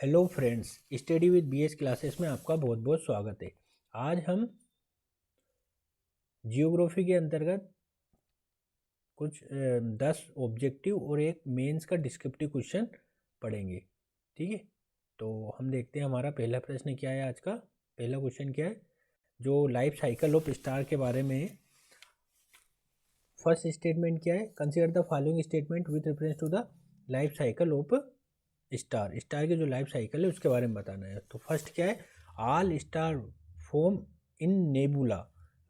Hello friends, study with BS classes में आपका बहुत बहुत स्वागत है। आज हम जियोग्राफी के अंतर्गत कुछ 10 ऑब्जेक्टिव और एक मेंस का डिस्क्रिप्टिव क्वेश्चन पढ़ेंगे। ठीक है, तो हम देखते हैं हमारा पहला प्रश्न क्या है। आज का पहला क्वेश्चन क्या है, जो लाइफ साइकिल ऑफ स्टार के बारे में है। फर्स्ट स्टेटमेंट क्या है, consider the following statement with reference to the life cycle of star. Star की जो लाइफ साइकिल है उसके बारे में बताना है। तो फर्स्ट क्या है, all star form in nebula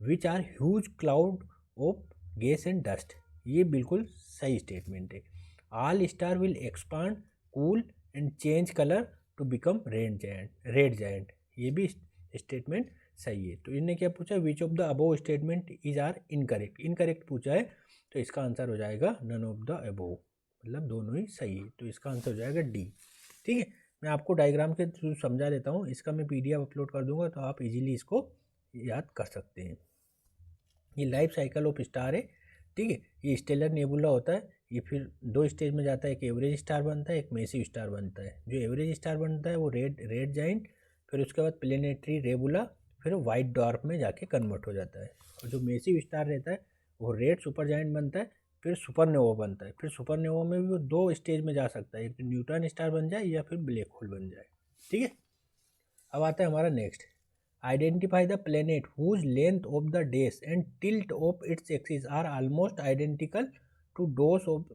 which are huge cloud of gas and dust. ये बिल्कुल सही स्टेटमेंट है। All star will expand, cool and change colour to become red giant. ये भी स्टेटमेंट सही है। तो इन्होंने क्या पूछा, which of the above statement is are incorrect. Incorrect पूछा है, तो इसका आंसर हो जाएगा नन ऑफ द अबोव, मतलब दोनों ही सही है। तो इसका आंसर हो जाएगा डी। ठीक है, मैं आपको डायग्राम के थ्रू समझा देता हूँ। इसका मैं पीडीएफ अपलोड कर दूंगा, तो आप इजीली इसको याद कर सकते हैं। ये लाइफ साइकिल ऑफ स्टार है। ठीक है, ये स्टेलर नेबुला होता है। ये फिर दो स्टेज में जाता है, एक एवरेज स्टार बनता है, एक मैसिव स्टार बनता है। जो एवरेज स्टार बनता है वो रेड जाइंट, फिर उसके बाद प्लेनेटरी नेबुला, फिर वाइट डॉर्फ में जाके कन्वर्ट हो जाता है। और जो मैसिव स्टार रहता है वो रेड सुपर जाइंट बनता है, फिर सुपरनोवा बनता है। फिर सुपरनोवा में भी वो दो स्टेज में जा सकता है, एक न्यूट्रॉन स्टार बन जाए या फिर ब्लैक होल बन जाए। ठीक है, अब आता है हमारा next, identify the planet whose length of the days and tilt of its axis are almost identical to those of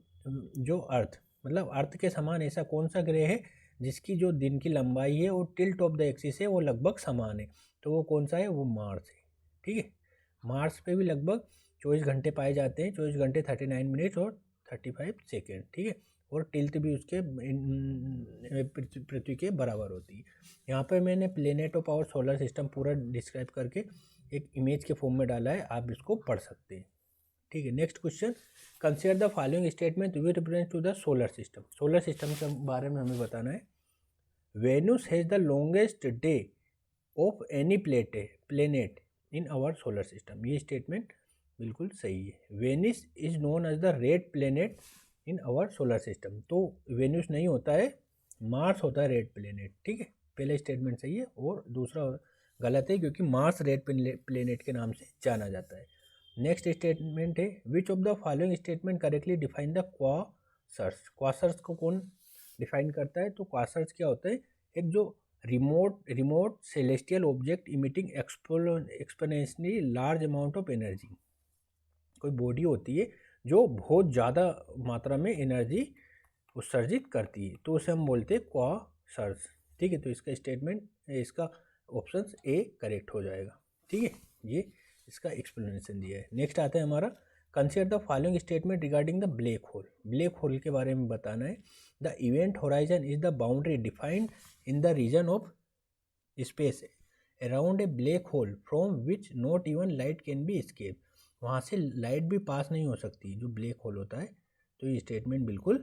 जो अर्थ। मतलब अर्थ के समान ऐसा कौन सा ग्रह है जिसकी जो दिन की लंबाई है और टिल्ट ऑफ द एक्सिस है वो लगभग समान है। तो वो कौन सा है, वो मार्स है। ठीक है, मार्स पे भी लगभग 24 घंटे पाए जाते हैं, 24 घंटे 39 मिनट और 35 सेकेंड। ठीक है, और टिल्ट भी उसके पृथ्वी के बराबर होती है। यहाँ पे मैंने planet of our solar system पूरा डिस्क्राइब करके एक इमेज के फॉर्म में डाला है, आप इसको पढ़ सकते हैं। ठीक है, next question, consider the following statement with reference to the solar system. Solar system के बारे में हमें बताना है। Venus has the longest day of any planet in our solar system. ये स्टेटमेंट बिल्कुल सही है। Venus is known as the red planet in our solar system. तो वेन्यूस नहीं होता है, मार्स होता है रेड प्लेनेट। ठीक है, पहला स्टेटमेंट सही है और दूसरा गलत है, क्योंकि मार्स रेड प्लेनेट के नाम से जाना जाता है। नेक्स्ट स्टेटमेंट है, विच of the following statement correctly define the quasars. Quasars को कौन डिफाइन करता है? तो क्वासर्स क्या होता है, एक जो remote celestial object emitting exponentially large amount of energy. कोई बॉडी होती है जो बहुत ज़्यादा मात्रा में एनर्जी उत्सर्जित करती है, तो उसे हम बोलते हैं क्वासर्स। ठीक है, तो इसका स्टेटमेंट, इसका ऑप्शन ए करेक्ट हो जाएगा। ठीक है, ये इसका एक्सप्लेनेशन दिया है। नेक्स्ट आता है हमारा, consider the following statement regarding the black hole. Black hole के बारे में बताना है। The event horizon is the boundary defined in the region of space around a black hole from which not even light can be escape. वहाँ से light भी पास नहीं हो सकती, जो ब्लैक होल होता है। तो ये स्टेटमेंट बिल्कुल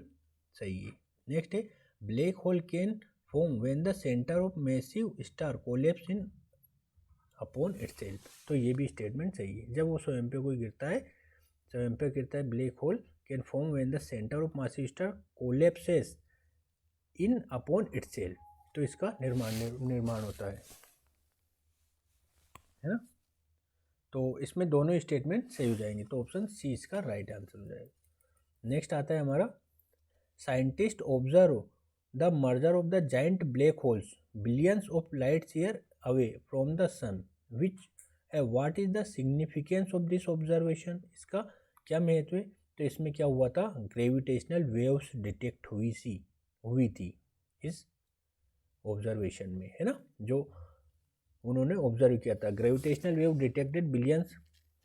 सही है। नेक्स्ट है, black hole can form when the centre of massive star collapse in upon itself. तो ये भी स्टेटमेंट सही है। जब वो स्वयं पे कोई गिरता है, स्वयं पे गिरता है, black hole can form when the centre of massive star collapses in upon itself. तो इसका निर्माण होता है ना। तो इसमें दोनों स्टेटमेंट सही हो जाएंगे, तो ऑप्शन सी इसका राइट आंसर हो जाएगा। नेक्स्ट आता है हमारा, scientist observe the merger of the giant black holes billions of light year away from the sun which what is the significance of this observation. इसका क्या महत्व है? तो इसमें क्या हुआ था, ग्रेविटेशनल वेव्स डिटेक्ट हुई थी इस ऑब्जर्वेशन में, है ना। जो उन्होंने ऑब्जर्व किया था, gravitational wave detected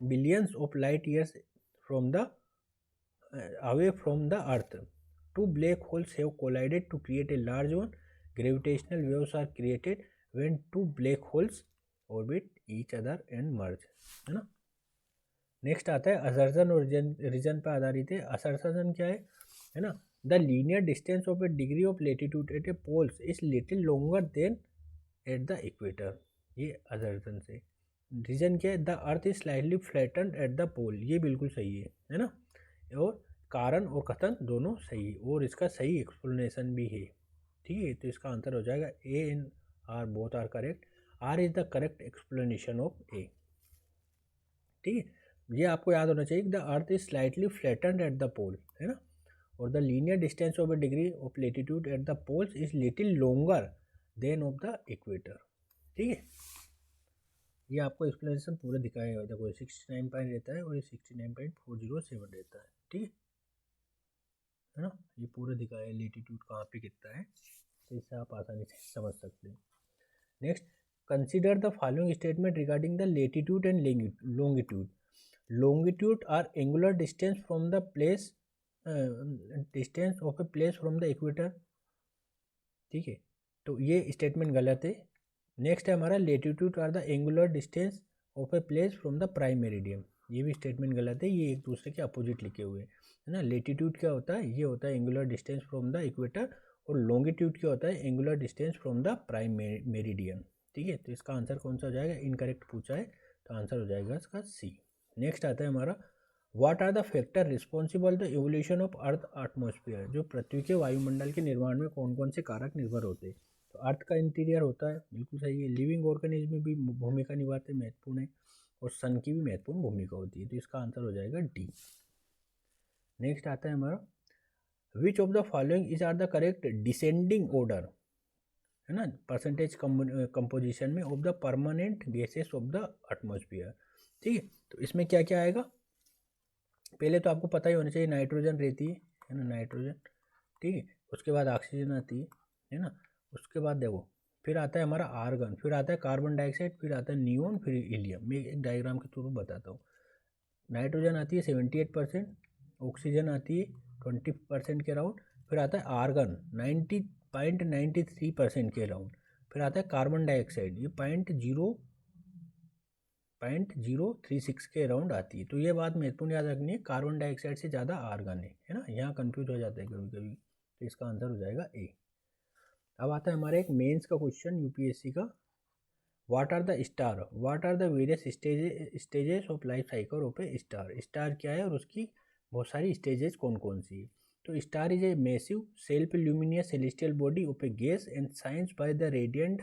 billions of light years from the away from the earth. Two black holes have collided to create a large one. Gravitational waves are created when two black holes orbit each other and merge, है ना। Next आता है assertion और reason पर आधारित है। Assertion क्या है ना, the linear distance of a degree of latitude at a poles is little longer than at the equator. ये असर्शन से। रीजन क्या है, the earth is slightly flatten at the pole. ये बिल्कुल सही है ना। और कारण और कथन दोनों सही, और इसका सही एक्सप्लेनेशन भी है। ठीक है, तो इसका आंसर हो जाएगा A and R both are correct. R is the correct explanation of A. ठीक है, ये आपको याद होना चाहिए, the earth is slightly flattened at the pole, है ना, और the linear distance of a degree of latitude at the poles is little longer than of the equator. ठीक है, ये आपको एक्सप्लेनेशन पूरा दिखाया हुआ, देखो 69 पॉइंट रहता है और ये 69.407 रहता है। ठीक है ना, ये पूरा दिखाया है लेटीट्यूड कहाँ पे कितना है, तो इससे आप आसानी से समझ सकते हैं। Next, consider the following statement regarding the latitude and longitude. Longitude are angular distance from the place distance of a place from the equator. ठीक है, तो ये स्टेटमेंट गलत है। नेक्स्ट है हमारा latitude are the angular distance of a place from the prime meridian, ये भी स्टेटमेंट गलत है, ये एक दूसरे के अपोजिट लिखे हुए हैं, है ना। लेटीट्यूड क्या होता है, ये होता है angular distance from the equator, और लॉन्गिट्यूड क्या होता है, angular distance from the prime meridian. ठीक है, तो इसका आंसर कौन सा हो जाएगा, इनकरेक्ट पूछा है, तो आंसर हो जाएगा इसका सी। नेक्स्ट आता है हमारा, what are the factor responsible the evolution of earth atmosphere. जो पृथ्वी के वायुमंडल के निर्माण में कौन कौन से कारक निर्भर होते हैं, तो अर्थ का इंटीरियर होता है, बिल्कुल सही है। लिविंग ऑर्गेनिज्म भी भूमिका निभाते हैं, महत्वपूर्ण है, और सन की भी महत्वपूर्ण भूमिका होती है, तो इसका आंसर हो जाएगा डी। नेक्स्ट आता है हमारा, which of the following is are the correct descending order, है ना, परसेंटेज कंपोजिशन में of the permanent gases of the atmosphere. ठीक है, तो इसमें क्या क्या आएगा, पहले तो आपको पता ही होना चाहिए, नाइट्रोजन रहती है ना, नाइट्रोजन। ठीक है, उसके बाद ऑक्सीजन आती है ना, उसके बाद देखो फिर आता है हमारा आर्गन, फिर आता है कार्बन डाइऑक्साइड, फिर आता है नियोन, फिर हीलियम। मैं एक डायग्राम के थ्रू बताता हूँ। नाइट्रोजन आती है 78%, ऑक्सीजन आती है 20% के अराउंड, फिर आता है आर्गन 90.93% के अराउंड, फिर आता है कार्बन डाइऑक्साइड, ये 0.036 के अराउंड आती है। तो ये बात महत्वपूर्ण याद रखनी है, कार्बन डाइऑक्साइड से ज़्यादा आर्गन है ना, यहाँ कंफ्यूज हो जाता है कभी कभी, तो इसका आंसर हो जाएगा ए। अब आता है हमारा एक मेंस का क्वेश्चन यूपीएससी का, what are the star, what are the various stages of life cycle of a star. Star क्या है और उसकी बहुत सारी स्टेजेस कौन कौन सी है, तो star is a massive self luminous celestial body of A gas and science by the radiant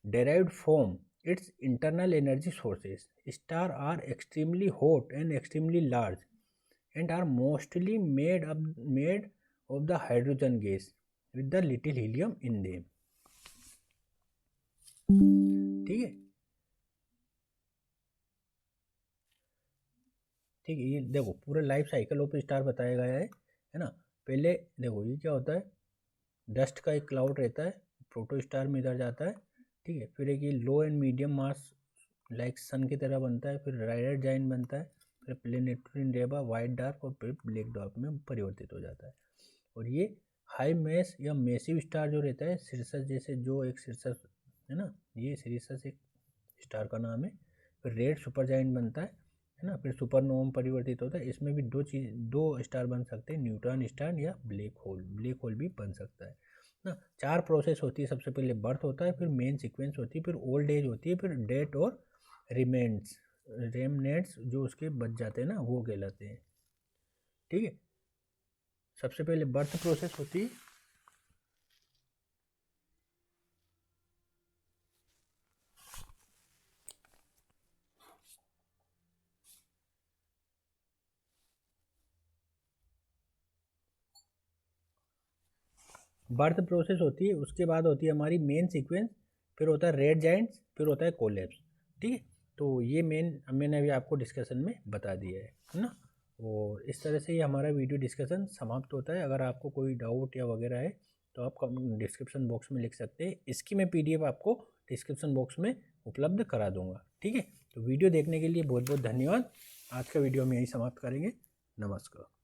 derived from its internal energy sources. Stars are extremely hot and extremely large and are mostly made of the hydrogen gas with the little helium in them. ठीक है, ठीक है, ये देखो पूरा life cycle of star बताया गया है ना। पहले देखो ये क्या होता है, डस्ट का एक क्लाउड रहता है, प्रोटो स्टार में इधर जाता है। ठीक है, फिर एक ये लो एंड मीडियम मास लाइक सन की तरह बनता है, फिर राइडर जाइंट बनता है, फिर प्लेनेटरी नेबुला, वाइट डार्क और फिर ब्लैक डार्क में परिवर्तित हो जाता है। और ये हाई मैस या मैसिव स्टार जो रहता है, सिरसस जैसे, जो एक सिरसस है ना, ये सिरसस एक स्टार का नाम है। फिर रेड सुपर जाइंट बनता है ना, फिर सुपरनोवा में परिवर्तित होता है। इसमें भी दो स्टार बन सकते हैं, न्यूट्रॉन स्टार या ब्लैक होल भी बन सकता है ना। 4 प्रोसेस होती है, सबसे पहले बर्थ होता है, फिर मेन सीक्वेंस होती है, फिर ओल्ड एज होती है, फिर डेथ और रेमनेट्स जो उसके बच जाते हैं ना, वो कहलाते हैं। ठीक है, सबसे पहले बर्थ प्रोसेस होती है, उसके बाद होती है हमारी मेन सीक्वेंस, फिर होता है रेड जाइंट्स, फिर होता है कोलैप्स। ठीक है, तो ये मैंने अभी आपको डिस्कशन में बता दिया है ना। और इस तरह से ये हमारा वीडियो डिस्कशन समाप्त होता है। अगर आपको कोई डाउट या वगैरह है तो आप डिस्क्रिप्शन बॉक्स में लिख सकते हैं, इसकी मैं PDF आपको डिस्क्रिप्शन बॉक्स में उपलब्ध करा दूंगा। ठीक है, तो वीडियो देखने के लिए बहुत बहुत धन्यवाद। आज का वीडियो हम यहीं समाप्त करेंगे। नमस्कार।